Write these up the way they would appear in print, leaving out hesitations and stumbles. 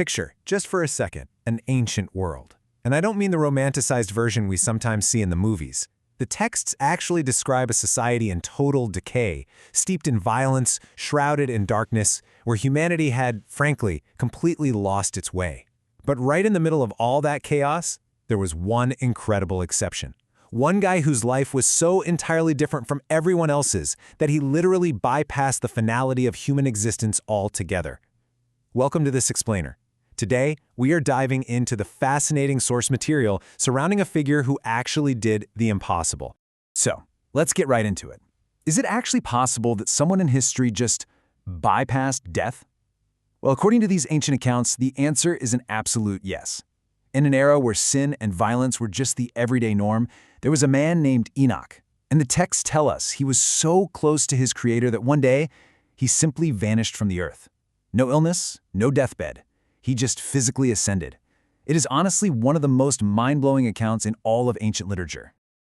Picture, just for a second, an ancient world. And I don't mean the romanticized version we sometimes see in the movies. The texts actually describe a society in total decay, steeped in violence, shrouded in darkness, where humanity had, frankly, completely lost its way. But right in the middle of all that chaos, there was one incredible exception. One guy whose life was so entirely different from everyone else's that he literally bypassed the finality of human existence altogether. Welcome to This Explainer. Today, we are diving into the fascinating source material surrounding a figure who actually did the impossible. So, let's get right into it. Is it actually possible that someone in history just bypassed death? Well, according to these ancient accounts, the answer is an absolute yes. In an era where sin and violence were just the everyday norm, there was a man named Enoch. And the texts tell us he was so close to his creator that one day, he simply vanished from the earth. No illness, no deathbed. He just physically ascended. It is honestly one of the most mind-blowing accounts in all of ancient literature.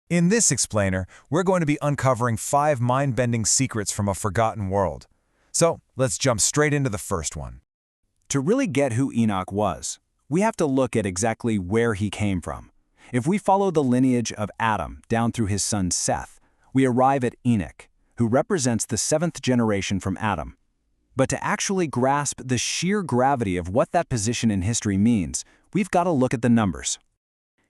In this explainer, we're going to be uncovering 5 mind-bending secrets from a forgotten world. So, let's jump straight into the first one. To really get who Enoch was, we have to look at exactly where he came from. If we follow the lineage of Adam down through his son Seth, we arrive at Enoch, who represents the 7th generation from Adam. But to actually grasp the sheer gravity of what that position in history means, we've got to look at the numbers.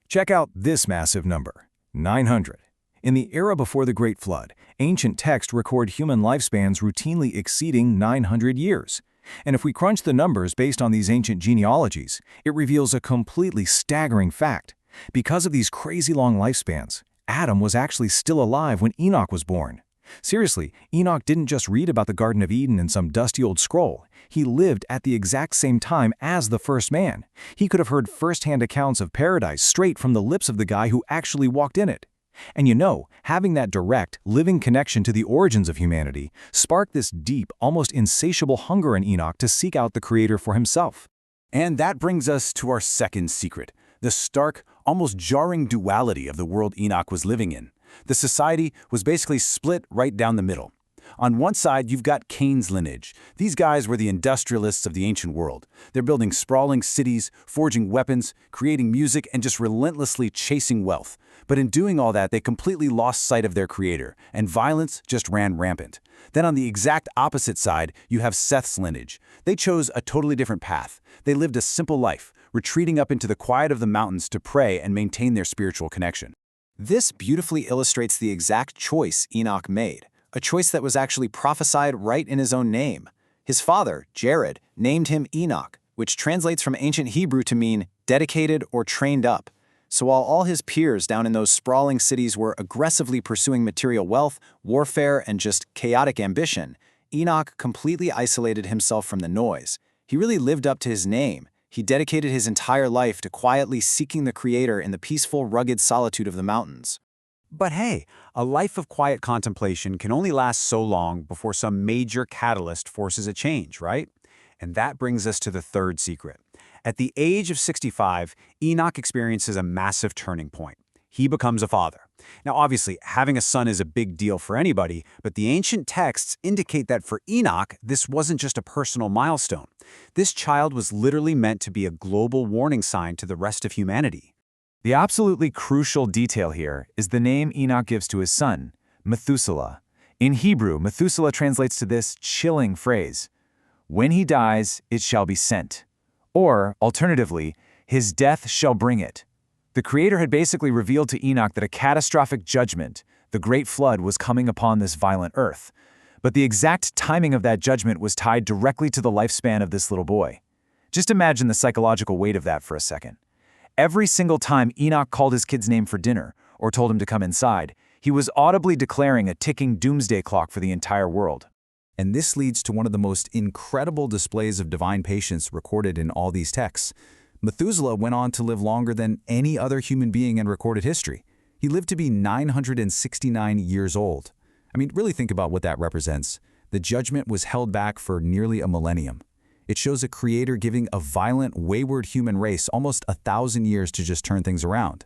Check out this massive number, 900. In the era before the Great Flood, ancient texts record human lifespans routinely exceeding 900 years. And if we crunch the numbers based on these ancient genealogies, it reveals a completely staggering fact. Because of these crazy long lifespans, Adam was actually still alive when Enoch was born. Seriously, Enoch didn't just read about the Garden of Eden in some dusty old scroll. He lived at the exact same time as the first man. He could have heard first-hand accounts of paradise straight from the lips of the guy who actually walked in it. And you know, having that direct, living connection to the origins of humanity sparked this deep, almost insatiable hunger in Enoch to seek out the Creator for himself. And that brings us to our second secret, the stark, almost jarring duality of the world Enoch was living in. The society was basically split right down the middle. On one side, you've got Cain's lineage. These guys were the industrialists of the ancient world. They're building sprawling cities, forging weapons, creating music, and just relentlessly chasing wealth. But in doing all that, they completely lost sight of their creator, and violence just ran rampant. Then on the exact opposite side, you have Seth's lineage. They chose a totally different path. They lived a simple life, retreating up into the quiet of the mountains to pray and maintain their spiritual connection. This beautifully illustrates the exact choice Enoch made, a choice that was actually prophesied right in his own name. His father, Jared, named him Enoch, which translates from ancient Hebrew to mean dedicated or trained up. So while all his peers down in those sprawling cities were aggressively pursuing material wealth, warfare, and just chaotic ambition, Enoch completely isolated himself from the noise. He really lived up to his name. He dedicated his entire life to quietly seeking the Creator in the peaceful, rugged solitude of the mountains. But hey, a life of quiet contemplation can only last so long before some major catalyst forces a change, right? And that brings us to the third secret. At the age of 65, Enoch experiences a massive turning point. He becomes a father. Now, obviously, having a son is a big deal for anybody, but the ancient texts indicate that for Enoch, this wasn't just a personal milestone. This child was literally meant to be a global warning sign to the rest of humanity. The absolutely crucial detail here is the name Enoch gives to his son, Methuselah. In Hebrew, Methuselah translates to this chilling phrase, "When he dies, it shall be sent." Or, alternatively, "His death shall bring it." The Creator had basically revealed to Enoch that a catastrophic judgment, the Great Flood, was coming upon this violent earth. But the exact timing of that judgment was tied directly to the lifespan of this little boy. Just imagine the psychological weight of that for a second. Every single time Enoch called his kid's name for dinner or told him to come inside, he was audibly declaring a ticking doomsday clock for the entire world. And this leads to one of the most incredible displays of divine patience recorded in all these texts. Methuselah went on to live longer than any other human being in recorded history. He lived to be 969 years old. I mean, really think about what that represents. The judgment was held back for nearly a millennium. It shows a Creator giving a violent, wayward human race almost 1,000 years to just turn things around.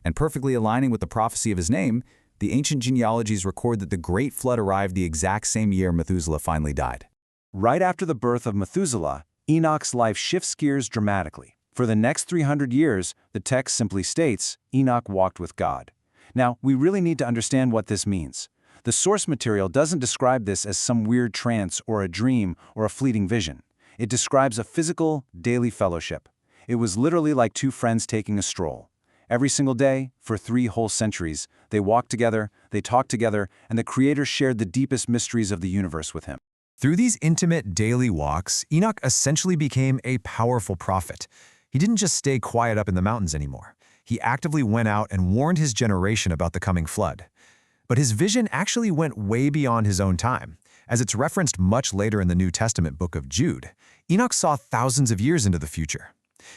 And perfectly aligning with the prophecy of his name, the ancient genealogies record that the Great Flood arrived the exact same year Methuselah finally died. Right after the birth of Methuselah, Enoch's life shifts gears dramatically. For the next 300 years, the text simply states, Enoch walked with God. Now, we really need to understand what this means. The source material doesn't describe this as some weird trance or a dream or a fleeting vision. It describes a physical, daily fellowship. It was literally like two friends taking a stroll. Every single day, for 3 whole centuries, they walked together, they talked together, and the Creator shared the deepest mysteries of the universe with him. Through these intimate daily walks, Enoch essentially became a powerful prophet. He didn't just stay quiet up in the mountains anymore. He actively went out and warned his generation about the coming flood. But his vision actually went way beyond his own time. As it's referenced much later in the New Testament book of Jude, Enoch saw thousands of years into the future.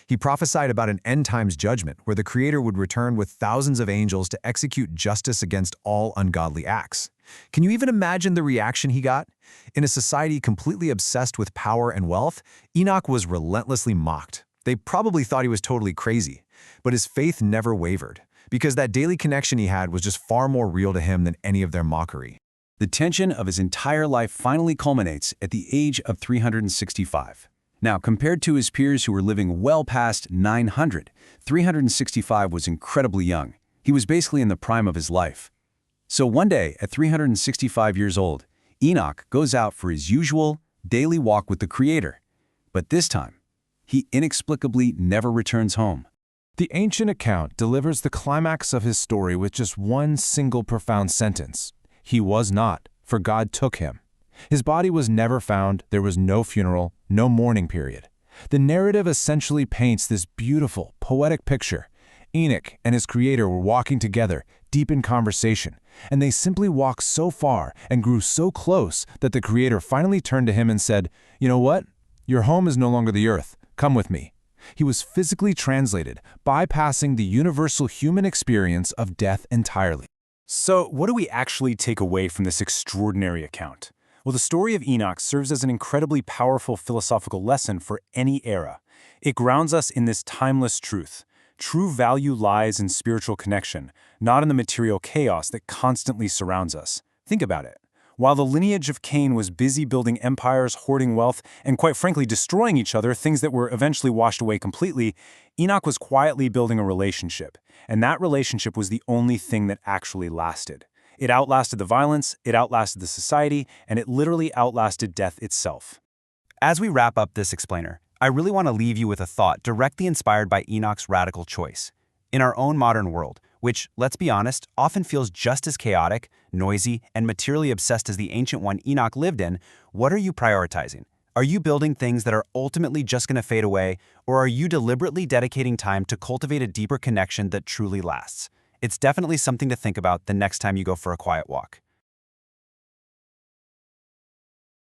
He prophesied about an end-times judgment where the Creator would return with thousands of angels to execute justice against all ungodly acts. Can you even imagine the reaction he got? In a society completely obsessed with power and wealth, Enoch was relentlessly mocked. They probably thought he was totally crazy, but his faith never wavered, because that daily connection he had was just far more real to him than any of their mockery. The tension of his entire life finally culminates at the age of 365. Now, compared to his peers who were living well past 900, 365 was incredibly young. He was basically in the prime of his life. So one day, at 365 years old, Enoch goes out for his usual daily walk with the Creator. But this time, he inexplicably never returns home. The ancient account delivers the climax of his story with just one single profound sentence. He was not, for God took him. His body was never found, there was no funeral, no mourning period. The narrative essentially paints this beautiful, poetic picture. Enoch and his Creator were walking together, deep in conversation, and they simply walked so far and grew so close that the Creator finally turned to him and said, "You know what? Your home is no longer the earth. Come with me." He was physically translated, bypassing the universal human experience of death entirely. So, what do we actually take away from this extraordinary account? Well, the story of Enoch serves as an incredibly powerful philosophical lesson for any era. It grounds us in this timeless truth. True value lies in spiritual connection, not in the material chaos that constantly surrounds us. Think about it. While the lineage of Cain was busy building empires, hoarding wealth, and quite frankly destroying each other, things that were eventually washed away completely, Enoch was quietly building a relationship. And that relationship was the only thing that actually lasted. It outlasted the violence, it outlasted the society, and it literally outlasted death itself. As we wrap up this explainer, I really want to leave you with a thought directly inspired by Enoch's radical choice. In our own modern world, which, let's be honest, often feels just as chaotic, noisy, and materially obsessed as the ancient one Enoch lived in, what are you prioritizing? Are you building things that are ultimately just going to fade away, or are you deliberately dedicating time to cultivate a deeper connection that truly lasts? It's definitely something to think about the next time you go for a quiet walk.